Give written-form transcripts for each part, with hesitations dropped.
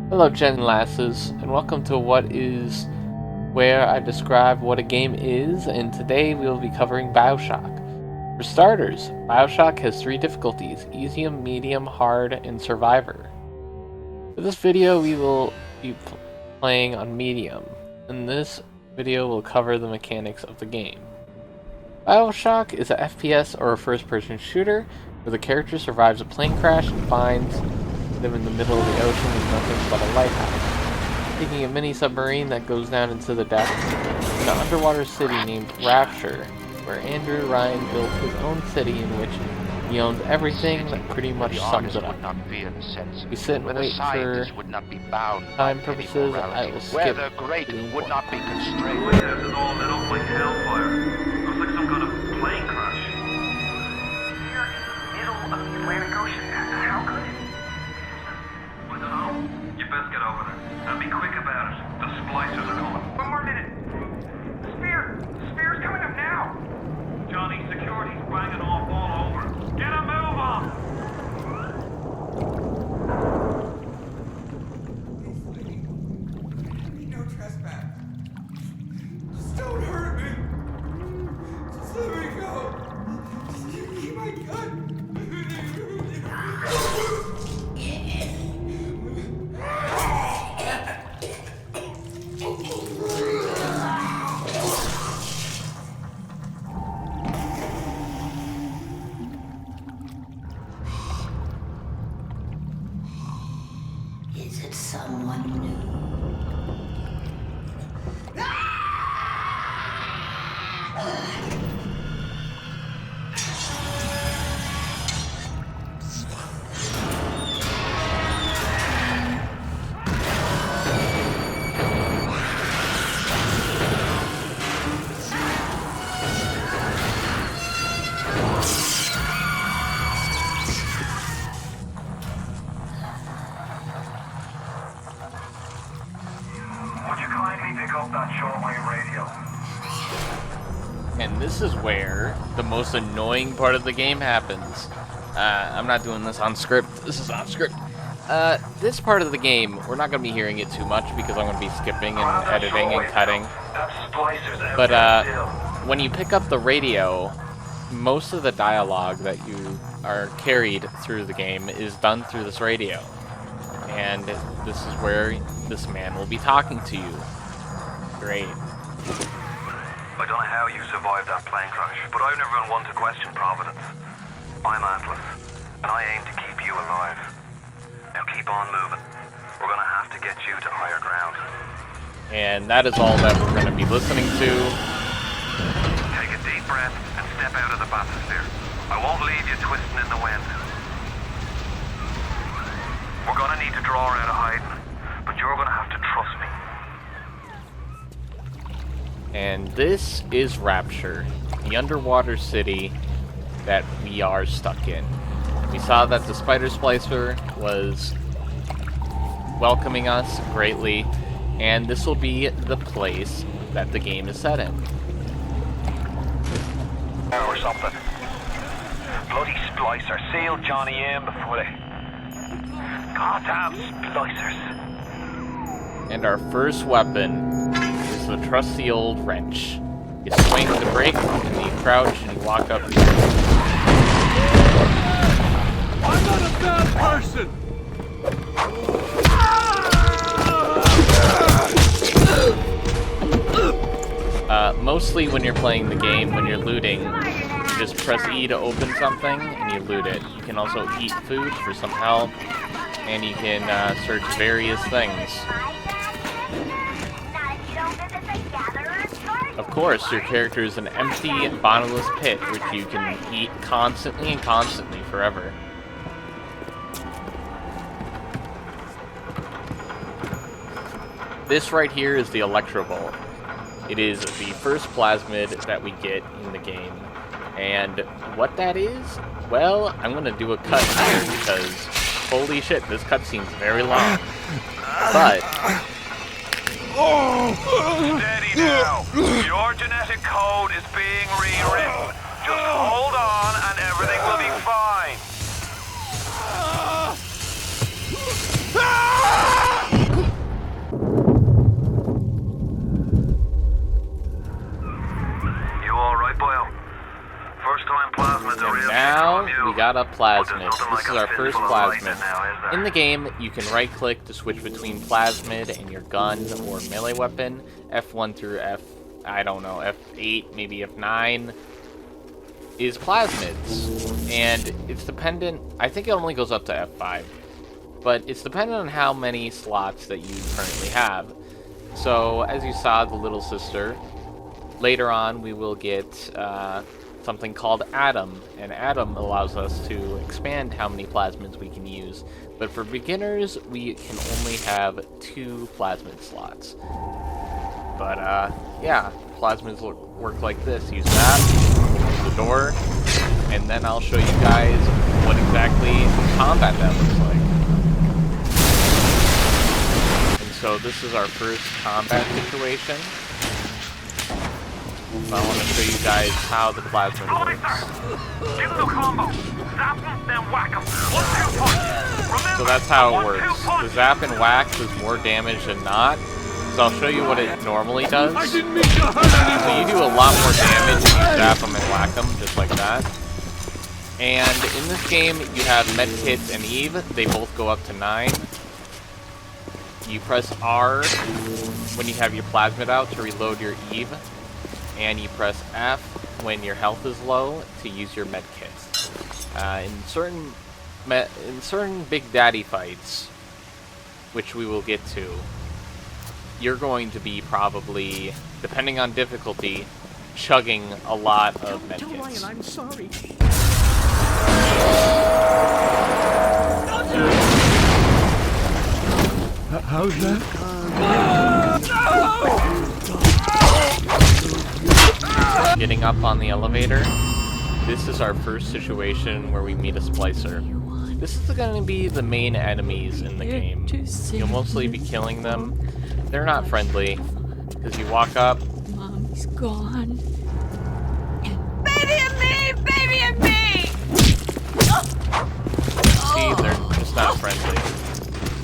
Hello, Gen Lasses, and welcome to what is where I describe what a game is, and today we will be covering Bioshock. For starters, Bioshock has 3 difficulties: easy, medium, hard, and survivor. For this video we will be playing on medium, and this video will cover the mechanics of the game. Bioshock is a FPS or a first-person shooter where the character survives a plane crash and finds them in the middle of the ocean with nothing but a lighthouse, taking a mini submarine that goes down into the depths in an underwater city named Rapture, where Andrew Ryan built his own city in which he owns everything that pretty much sums it up. We sit and wait for time purposes. I will skip. Where the great would not be constrained. Lighthouse is all lit up like hellfire. Looks like some kind of plane crash. Here in the middle of the Atlantic Ocean. How could it? I don't know. You best get over there. And be quick about it. The splicers are coming. One more minute. The spear! The spear's coming up now! Johnny, security's banging off all over. Get a move on! No trespass. Just don't hurt me. Just let me go. Just give me my gun. Is it someone new? Would you kindly pick up that shortwave radio? And this is where the most annoying part of the game happens. I'm not doing this on script. This is off script. This part of the game, we're not going to be hearing it too much because I'm going to be skipping and editing and cutting. That splicer's out But there still. when you pick up the radio, most of the dialogue that you are carried through the game is done through this radio. And this is where this man will be talking to you. Great. I don't know how you survived that plane crash, but I've never been one to question Providence. I'm Atlas, and I aim to keep you alive. Now keep on moving. We're gonna have to get you to higher ground. And that is all that we're going to be listening to. Take a deep breath and step out of the bathysphere. I won't leave you twisting in the wind. We're gonna need to draw her out of hiding, but you're gonna have to trust me. And this is Rapture, the underwater city that we are stuck in. We saw that the Spider Splicer was welcoming us greatly, and this will be the place that the game is set in. Or something. Bloody splicer sealed Johnny in before they... Goddamn splicers. And our first weapon is the trusty old wrench. You swing the brake, and you crouch, and you walk up. I'm not a bad person! Mostly when you're playing the game, when you're looting, you just press E to open something, and you loot it. You can also eat food for some health, and you can search various things. Of course, your character is an empty, bottomless pit, which you can eat constantly and constantly forever. This right here is the Electro Bolt. It is the first plasmid that we get in the game. And what that is, well, I'm going to do a cut here because, holy shit, this cutscene's very long. But... Steady now. Your genetic code is being rewritten. Just hold on and everything will be fine. got a plasmid. But there's nothing This is like our a first fistful of lightning plasmid. now, is there? In the game, you can right-click to switch between plasmid and your gun or melee weapon. F1 through I don't know, F8, maybe F9 is plasmids. And it's dependent, I think it only goes up to F5. But it's dependent on how many slots that you currently have. So, as you saw, the little sister, later on we will get something called Atom, and Atom allows us to expand how many plasmids we can use. But for beginners, we can only have 2 plasmid slots. But yeah, plasmids work like this. Use that, use the door, and then I'll show you guys what exactly combat that looks like. And so this is our first combat situation. So I want to show you guys how the plasmid works. Give them a combo. Zap them, then whack them. 1-2 punch. Remember, So that's how it 1-2 works. The punch. zap and whack does more damage than not. So I'll show you what it normally does. I didn't mean to hurt So you do a lot more damage when you zap them and whack them, just like that. And in this game, you have Medkit and Eve. They both go up to 9. You press R when you have your plasmid out to reload your Eve. And you press F when your health is low to use your medkit. In certain Big Daddy fights, which we will get to, you're going to be probably, depending on difficulty, chugging a lot of medkits. I'm sorry. How's that? Getting up on the elevator, this is our first situation where we meet a splicer. This is going to be the main enemies in the game. You'll mostly be killing them. They're not friendly, because you walk up. Mommy's gone. Baby and me! Baby and me! See, they're just not friendly.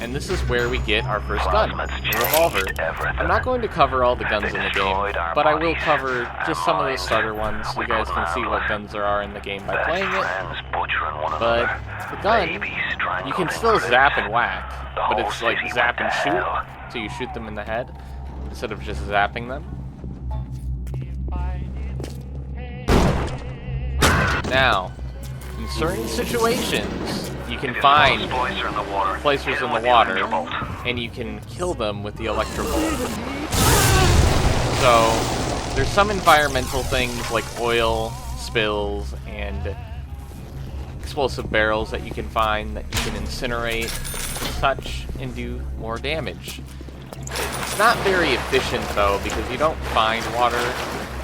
And this is where we get our first gun, the revolver. I'm not going to cover all the guns in the game, but I will cover just some of the starter ones so you guys can see what guns there are in the game by playing it. But the gun, you can still zap and whack, but it's like zap and shoot, so you shoot them in the head instead of just zapping them. Now, in certain situations, you can find placers in the water, and you can kill them with the electrobolt. So, there's some environmental things like oil spills and explosive barrels that you can find that you can incinerate, such, and do more damage. It's not very efficient though, because you don't find water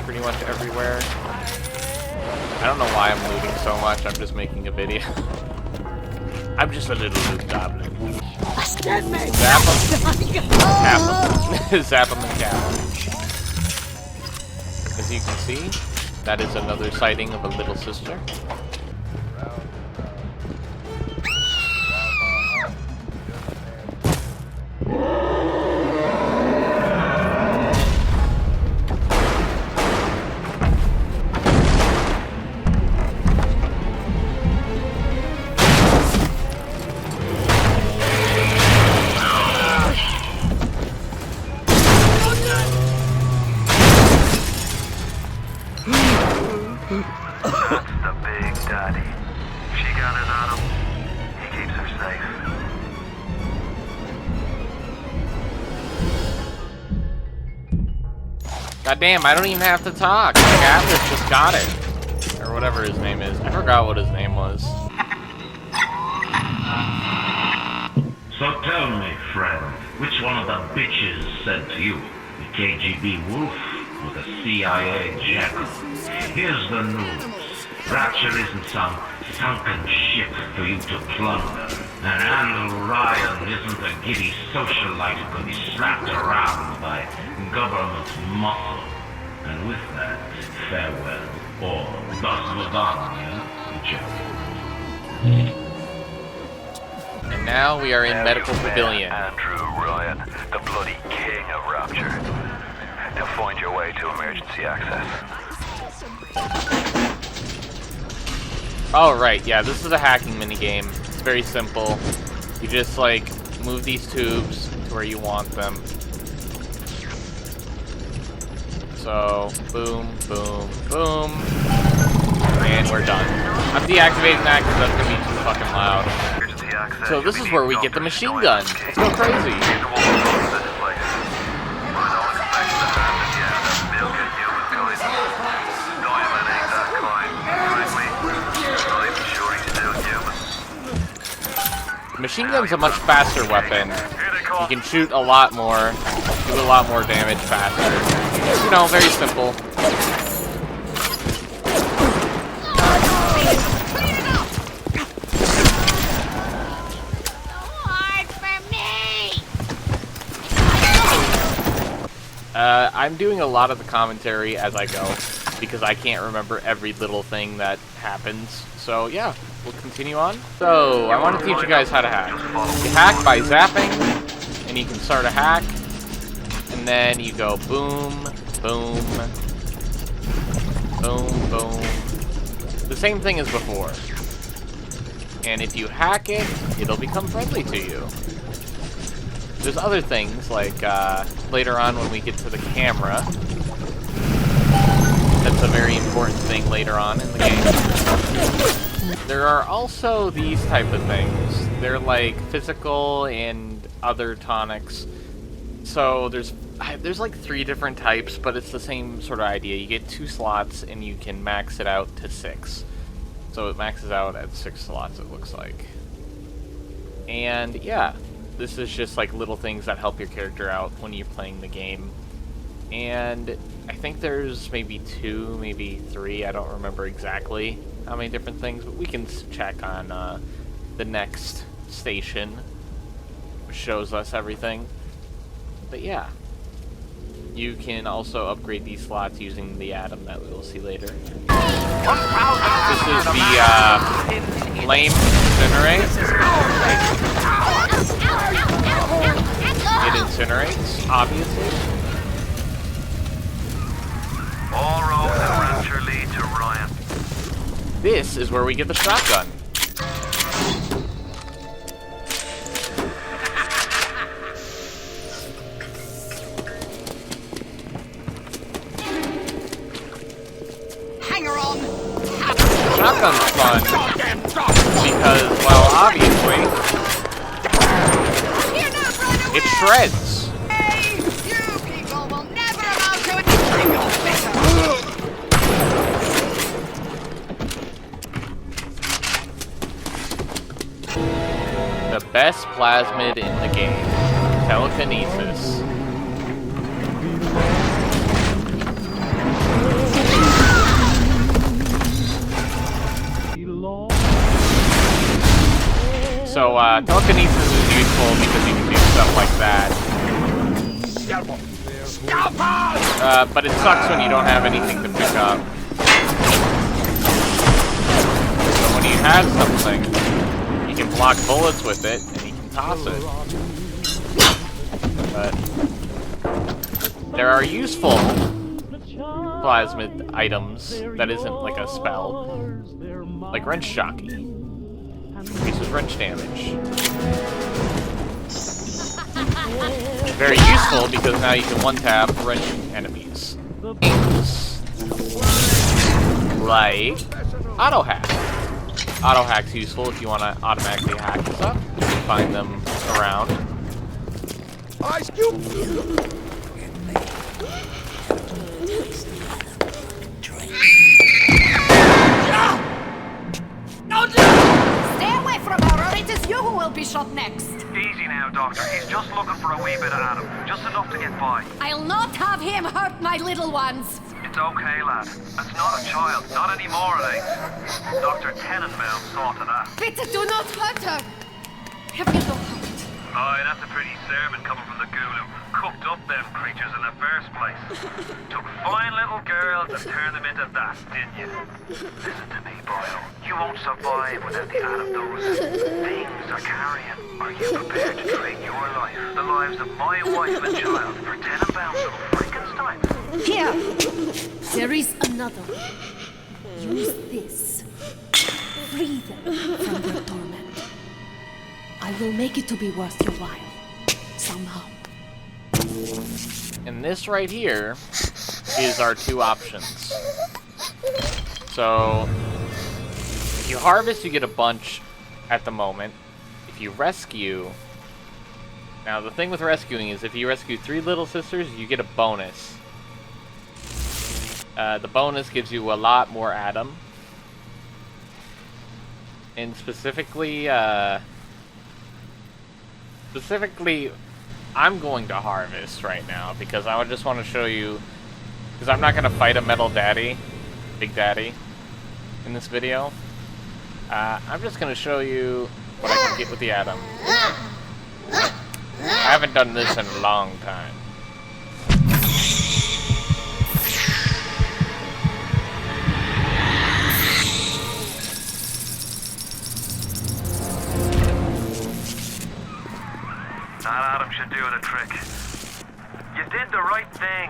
pretty much everywhere. I don't know why I'm looting so much, I'm just making a video. I'm just a little loot goblin. Zap him, cap him. Zap him and cap him. As you can see, that is another sighting of a little sister. That's the Big Daddy. She gathers on him. He keeps her safe. God damn, I don't even have to talk. Atlas just got it. Or whatever his name is. I forgot what his name was. So tell me, friend, which one of the bitches sent you? The KGB wolf or the CIA jackal? Here's the news. Rapture isn't some sunken ship for you to plunder. And Andrew Ryan isn't a giddy socialite who can be slapped around by government muscle. And with that, farewell. Or das Vidania, And now we are in Medical Pavilion. Andrew Ryan, the bloody king of Rapture. Now find your way to emergency access. Oh, right, yeah, this is a hacking minigame. It's very simple. You just, like, move these tubes to where you want them. So, boom, boom, boom. And we're done. I'm deactivating that because that's going to be too fucking loud. So this is where we get the machine gun. Let's go crazy. Machine gun's a much faster weapon. You can shoot a lot more, do a lot more damage faster. You know, very simple. I'm doing a lot of the commentary as I go, because I can't remember every little thing that happens. So yeah, we'll continue on. So, I want to teach you guys how to hack. You hack by zapping, and you can start a hack, and then you go boom, boom, boom, boom. The same thing as before. And if you hack it, it'll become friendly to you. There's other things, like later on when we get to the camera. That's a very important thing later on in the game. There are also these type of things. They're like physical and other tonics. So there's like 3 different types, but it's the same sort of idea. You get 2 slots and you can max it out to 6. So it maxes out at 6 slots, it looks like. And yeah. This is just like little things that help your character out when you're playing the game. And I think there's maybe 2, maybe 3, I don't remember exactly how many different things, but we can check on the next station, which shows us everything. But yeah, you can also upgrade these slots using the atom that we will see later. This is the flame incinerate. It incinerates, obviously. All roads and Rapture lead to Ryan. This is where we get the shotgun. Shotgun's fun because, well, obviously, it shreds. Hey, you people will never amount to anything better. The best plasmid in the game, telekinesis. So, telekinesis is useful because you can do stuff like that. But it sucks when you don't have anything to pick up. So when you have something, you can block bullets with it, and you can toss it. But there are useful plasmid items that isn't like a spell. Like wrench jockey. Increases wrench damage. Very useful because now you can one-tap wrench enemies. Like auto hack. Auto hack's useful if you want to automatically hack stuff. You can find them around. Stay away from her, or it is you who will be shot next. Easy now, Doctor. He's just looking for a wee bit of Adam. Just enough to get by. I'll not have him hurt my little ones. It's okay, lad. That's not a child. Not anymore, it ain't. Dr. Tenenbaum saw to that. Bitte do not hurt her. Have you no heart? Aye, that's a pretty sermon coming from the ghoul who cooked up them creatures in the first place. Took fine little girls and turned them into that, didn't you? Listen to me, boyo. You won't survive without the Adam those things are carrying. Are you prepared to trade your life, the lives of my wife and child, for Tenenbaum's little Frankenstein? Here! There is another. Use this. free them from their torment. I will make it to be worth your while. Somehow. And this right here is our two options. So, if you harvest, you get a bunch at the moment. If you rescue... Now, the thing with rescuing is if you rescue 3 little sisters, you get a bonus. The bonus gives you a lot more Adam. And specifically, I'm going to harvest right now because I just want to show you, because I'm not going to fight a metal daddy, big daddy, in this video. I'm just going to show you what I can get with the Adam. I haven't done this in a long time. That Adam should do the trick. You did the right thing.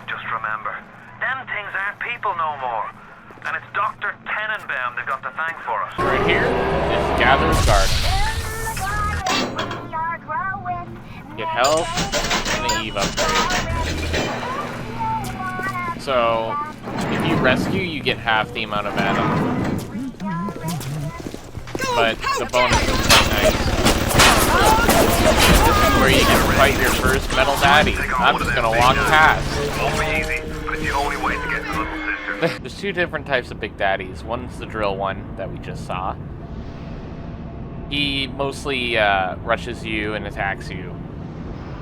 Just remember, them things aren't people no more. And it's Dr. Tenenbaum that got the thank for us. Right here is Gather's Garden. Get health and the Eve upgrade. So, if you rescue, you get half the amount of Adam. But the bonus is quite nice. This is where you can fight your first metal daddy. I'm just gonna walk past. Won't be easy, but it's the only way to get to little sister. There's 2 different types of big daddies. One's the drill one that we just saw. He mostly rushes you and attacks you.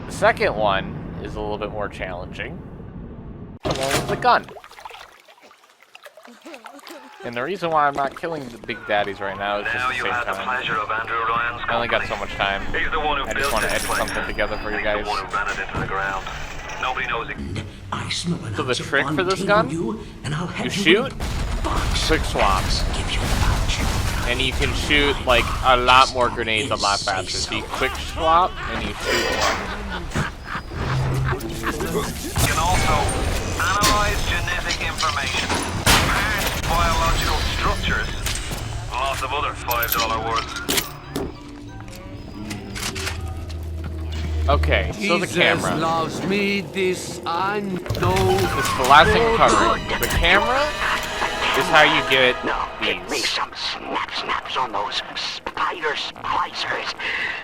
The second one is a little bit more challenging. The one with the gun. And the reason why I'm not killing the big daddies right now is just Now to you save had the time. pleasure of Andrew Ryan's I only got company. so much time. He's the one who I just built want to this edit place. something together for you He's guys. the one who ran it into the ground. Nobody knows it. I smell an So the ounce of trick for this bond gun? you, and I'll have You you shoot, in a box. quick swaps. Give you the pouch. And you can shoot like a lot more grenades a lot faster. So you quick swap and you shoot one. You can also analyze genetic information, parse biological structures, lots of other $5 words. Okay, so the camera. loves me, this I know. This is the last thing we're covering. The camera is how you get Give me these. some snaps on those spider splicers.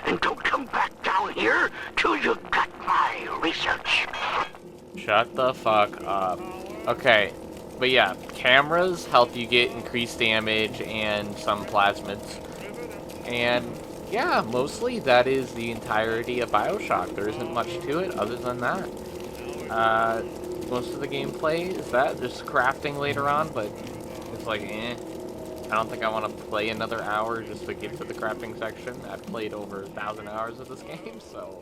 And don't come back down here till you got my research. Shut the fuck up. Okay, but yeah, cameras help you get increased damage and some plasmids. And yeah, mostly that is the entirety of BioShock. There isn't much to it other than that. Most of the gameplay is that. There's crafting later on, but it's like, eh. I don't think I want to play another hour just to get to the crafting section. I've played over 1,000 hours of this game, so